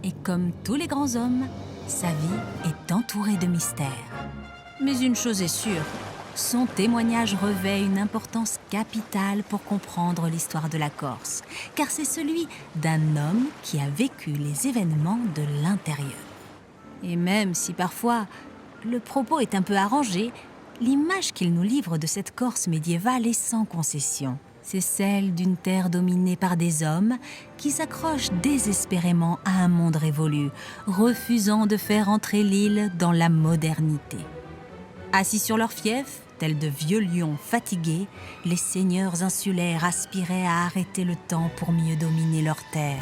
Et comme tous les grands hommes, sa vie est entourée de mystères. Mais une chose est sûre, son témoignage revêt une importance capitale pour comprendre l'histoire de la Corse, car c'est celui d'un homme qui a vécu les événements de l'intérieur. Et même si parfois le propos est un peu arrangé, l'image qu'il nous livre de cette Corse médiévale est sans concession. C'est celle d'une terre dominée par des hommes qui s'accrochent désespérément à un monde révolu, refusant de faire entrer l'île dans la modernité. Assis sur leur fief, tels de vieux lions fatigués, les seigneurs insulaires aspiraient à arrêter le temps pour mieux dominer leur terre,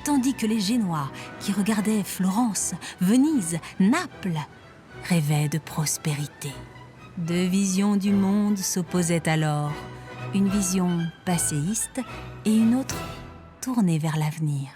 tandis que les Génois, qui regardaient Florence, Venise, Naples, rêvaient de prospérité. Deux visions du monde s'opposaient alors, une vision passéiste et une autre tournée vers l'avenir.